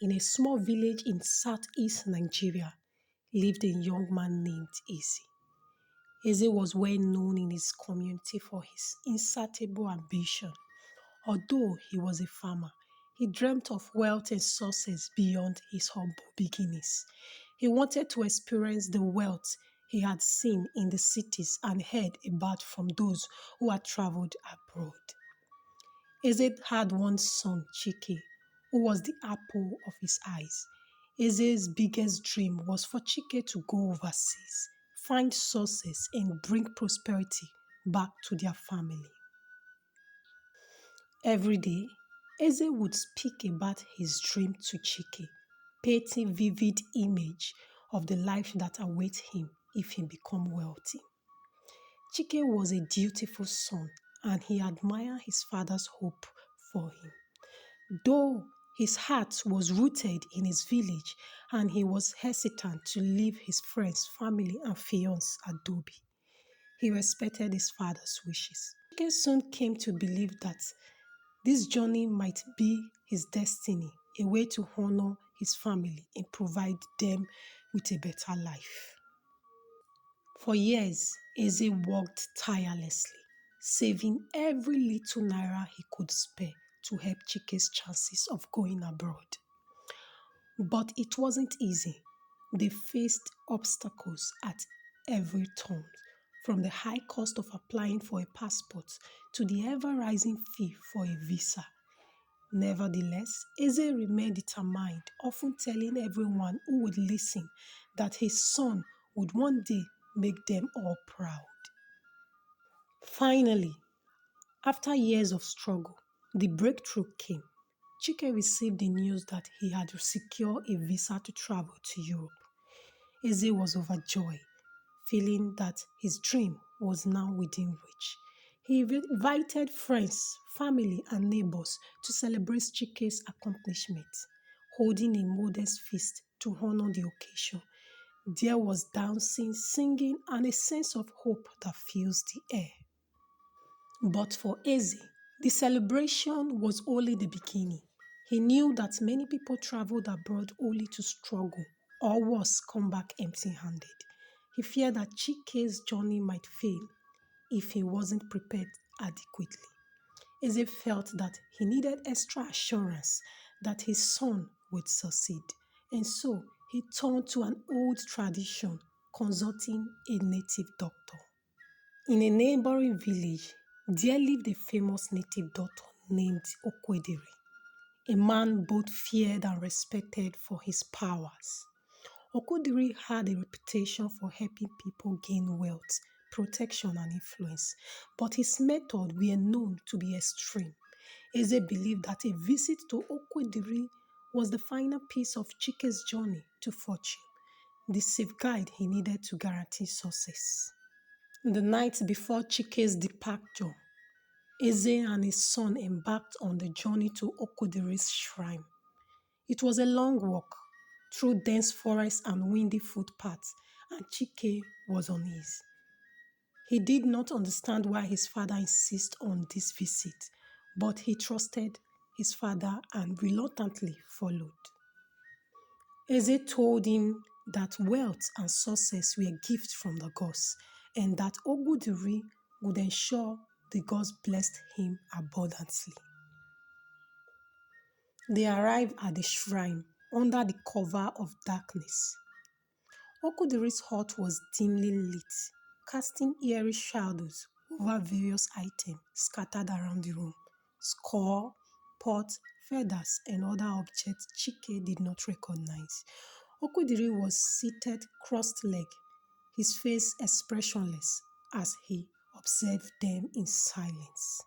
In a small village in southeast Nigeria lived a young man named Eze. Eze was well known in his community for his insatiable ambition. Although he was a farmer, he dreamt of wealth and success beyond his humble beginnings. He wanted to experience the wealth he had seen in the cities and heard about from those who had traveled abroad. Eze had one son, Chike, who was the apple of his eyes. Eze's biggest dream was for Chike to go overseas, find success, and bring prosperity back to their family. Every day, Eze would speak about his dream to Chike, painting vivid image of the life that awaits him if he become wealthy. Chike was a dutiful son and he admired his father's hope for him. Though his heart was rooted in his village and he was hesitant to leave his friends, family, and fiancé Adobe, he respected his father's wishes. Chike soon came to believe that this journey might be his destiny, a way to honor his family and provide them with a better life. For years, Eze worked tirelessly, saving every little naira he could spare to help Chike's chances of going abroad. But it wasn't easy. They faced obstacles at every turn, from the high cost of applying for a passport to the ever-rising fee for a visa. Nevertheless, Eze remained determined, often telling everyone who would listen that his son would one day make them all proud. Finally, after years of struggle, the breakthrough came. Chike received the news that he had secured a visa to travel to Europe. Eze was overjoyed, feeling that his dream was now within reach. He invited friends, family, and neighbors to celebrate Chike's accomplishment, holding a modest feast to honor the occasion. There was dancing, singing, and a sense of hope that fills the air. But for Eze, the celebration was only the beginning. He knew that many people traveled abroad only to struggle, or worse, come back empty-handed. He feared that Chike's journey might fail if he wasn't prepared adequately. Eze felt that he needed extra assurance that his son would succeed, and so he turned to an old tradition, consulting a native doctor. In a neighboring village, there lived a famous native doctor named Okwediri, a man both feared and respected for his powers. Okwediri had a reputation for helping people gain wealth, protection, and influence, but his methods were known to be extreme. Eze believed that a visit to Okwediri was the final piece of Chike's journey to fortune, the safeguard he needed to guarantee success. The night before Chike's departure, Eze and his son embarked on the journey to Okwediri's shrine. It was a long walk through dense forests and windy footpaths, and Chike was uneasy. He did not understand why his father insisted on this visit, but he trusted his father and reluctantly followed. Eze told him that wealth and success were gifts from the gods, and that Ogudiri would ensure the gods blessed him abundantly. They arrived at the shrine under the cover of darkness. Okudiri's hut was dimly lit, casting eerie shadows over various items scattered around the room. Skull, pots, feathers, and other objects Chike did not recognize. Okudiri was seated cross-legged, his face expressionless as he observed them in silence.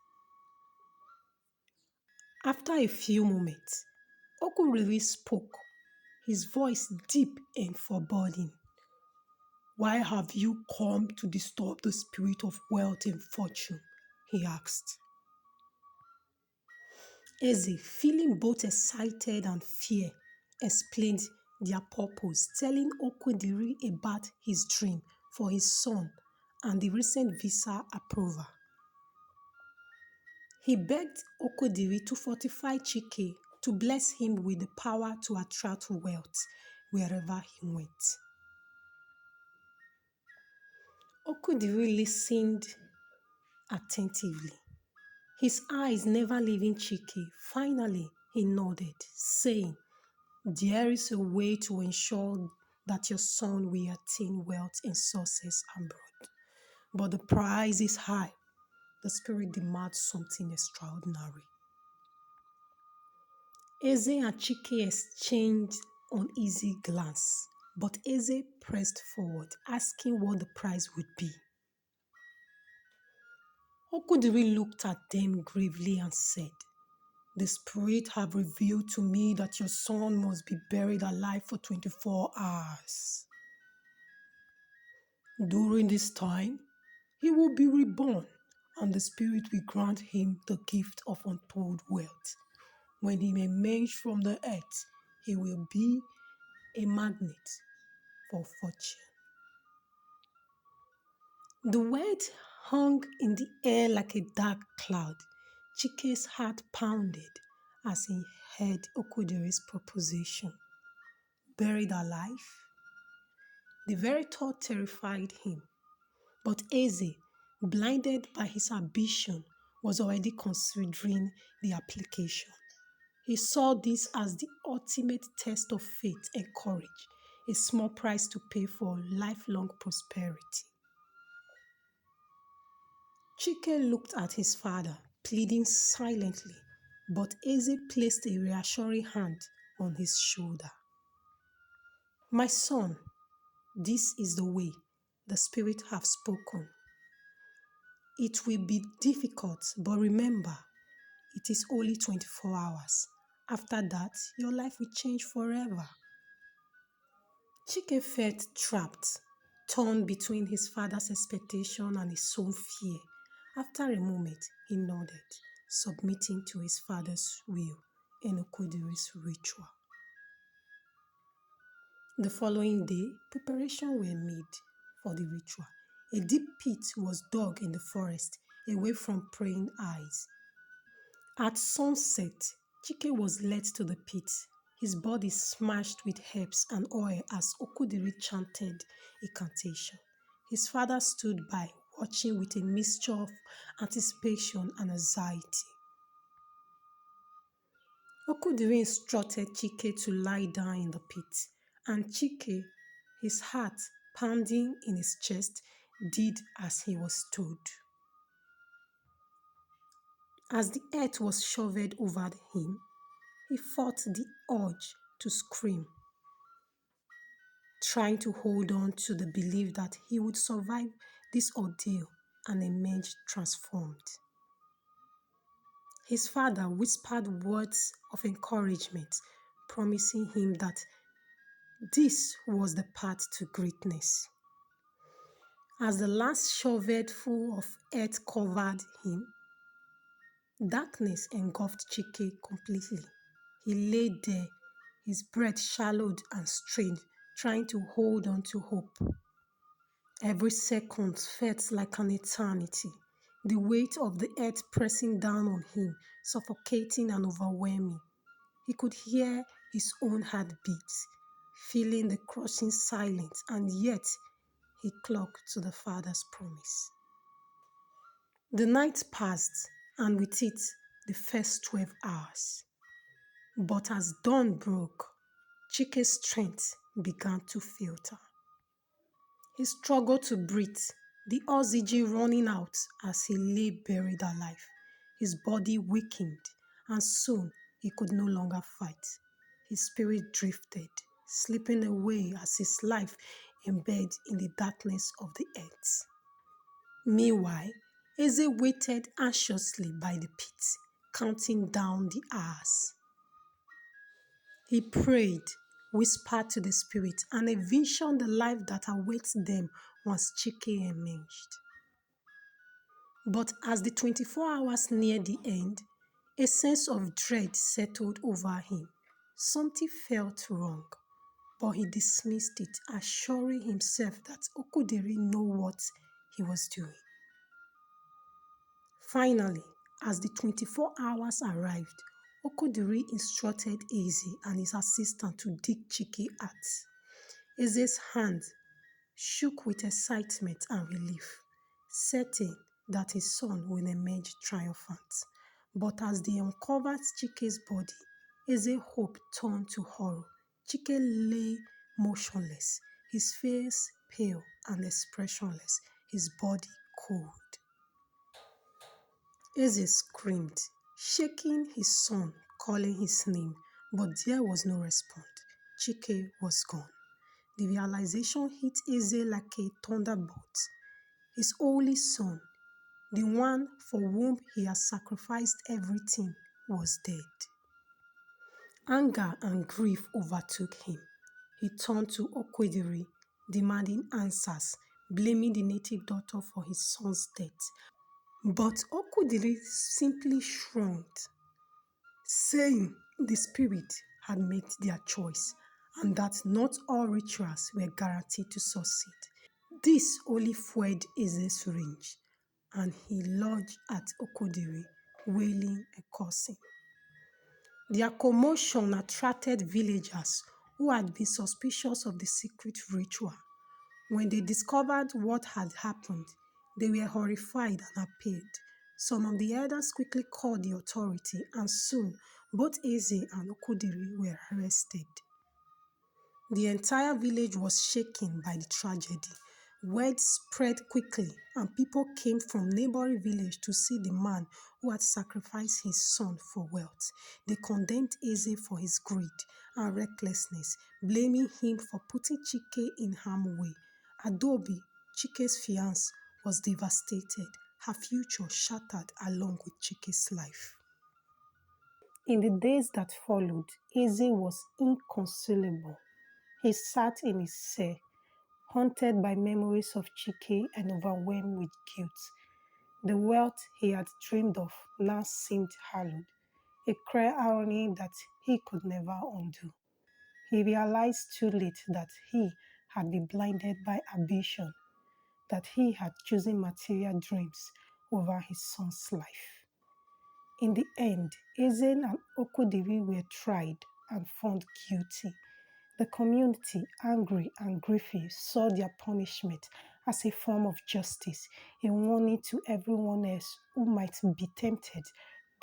After a few moments, Okudiri spoke, his voice deep and foreboding. "Why have you come to disturb the spirit of wealth and fortune?" he asked. Eze, feeling both excited and fear, explained their purpose, telling Okwediri about his dream for his son and the recent visa approval. He begged Okwediri to fortify Chike to bless him with the power to attract wealth wherever he went. Okudiri listened attentively, his eyes never leaving Chike. Finally, he nodded, saying, "There is a way to ensure that your son will attain wealth and success abroad. But the price is high. The spirit demands something extraordinary." Eze and Chike exchanged uneasy glance, but Eze pressed forward, asking what the price would be. Okudiri looked at them gravely and said, "The spirit have revealed to me that your son must be buried alive for 24 hours. During this time, he will be reborn, and the spirit will grant him the gift of untold wealth. When he emerges from the earth, he will be a magnet for fortune." The word hung in the air like a dark cloud. Chike's heart pounded as he heard Okudiri's proposition. Buried alive? The very thought terrified him. But Eze, blinded by his ambition, was already considering the application. He saw this as the ultimate test of faith and courage, a small price to pay for lifelong prosperity. Chike looked at his father, pleading silently, but Eze placed a reassuring hand on his shoulder. "My son, this is the way the Spirit have spoken. It will be difficult, but remember, it is only 24 hours. After that, your life will change forever." Chike felt trapped, torn between his father's expectation and his own fear. After a moment, he nodded, submitting to his father's will and Okudiri's ritual. The following day, preparations were made for the ritual. A deep pit was dug in the forest, away from prying eyes. At sunset, Chike was led to the pit, his body smashed with herbs and oil as Okudiri chanted a cantation. His father stood by, watching with a mixture of anticipation and anxiety. Okudiri instructed Chike to lie down in the pit, and Chike, his heart pounding in his chest, did as he was told. As the earth was shoveled over him, he fought the urge to scream, trying to hold on to the belief that he would survive this ordeal and emerge transformed. His father whispered words of encouragement, promising him that this was the path to greatness. As the last shovelful of earth covered him, darkness engulfed Chike completely. He lay there, his breath shallowed and strained, trying to hold on to hope. Every second felt like an eternity, the weight of the earth pressing down on him, suffocating and overwhelming. He could hear his own heartbeat, feeling the crushing silence, and yet he clung to the Father's promise. The night passed, and with it, the first 12 hours. But as dawn broke, Chike's strength began to falter. He struggled to breathe, the oxygen running out as he lay buried alive. His body weakened, and soon he could no longer fight. His spirit drifted, slipping away as his life embedded in the darkness of the earth. Meanwhile, Eze waited anxiously by the pit, counting down the hours. He prayed, whispered to the spirit, and envisioned the life that awaits them once Chike emerged. But as the 24 hours neared the end, a sense of dread settled over him. Something felt wrong, but he dismissed it, assuring himself that Okudiri knew what he was doing. Finally, as the 24 hours arrived, Okudiri instructed Eze and his assistant to dig Chike out. Eze's hand shook with excitement and relief, certain that his son will emerge triumphant. But as they uncovered Chike's body, Eze's hope turned to horror. Chike lay motionless, his face pale and expressionless, his body cold. Eze screamed, shaking his son, calling his name, but there was no response. Chike was gone. The realization hit Eze like a thunderbolt. His only son, the one for whom he had sacrificed everything, was dead. Anger and grief overtook him. He turned to Okwediri, demanding answers, blaming the native doctor for his son's death. But Okwediri simply shrugged, saying the spirit had made their choice and that not all rituals were guaranteed to succeed. This only fueled Eze's rage, and he lunged at Okwediri, wailing and cursing. Their commotion attracted villagers who had been suspicious of the secret ritual. When they discovered what had happened, they were horrified and appealed. Some of the elders quickly called the authority, and soon both Eze and Okwediri were arrested. The entire village was shaken by the tragedy. Word spread quickly, and people came from neighboring villages to see the man who had sacrificed his son for wealth. They condemned Eze for his greed and recklessness, blaming him for putting Chike in harm's way. Adobe, Chike's fiancée, was devastated, her future shattered along with Chike's life. In the days that followed, Eze was inconsolable. He sat in his cell, haunted by memories of Chike and overwhelmed with guilt. The wealth he had dreamed of now seemed hallowed, a cruel irony that he could never undo. He realized too late that he had been blinded by ambition, that he had chosen material dreams over his son's life. In the end, Eze and Okwudiri were tried and found guilty. The community, angry and grieving, saw their punishment as a form of justice, a warning to everyone else who might be tempted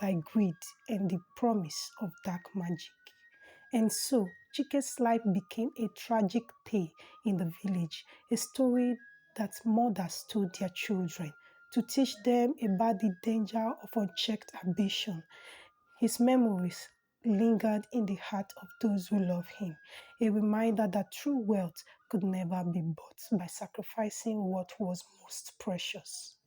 by greed and the promise of dark magic. And so, Chike's life became a tragic tale in the village, a story that mothers told their children to teach them about the danger of unchecked ambition. His memories lingered in the heart of those who love him, a reminder that true wealth could never be bought by sacrificing what was most precious.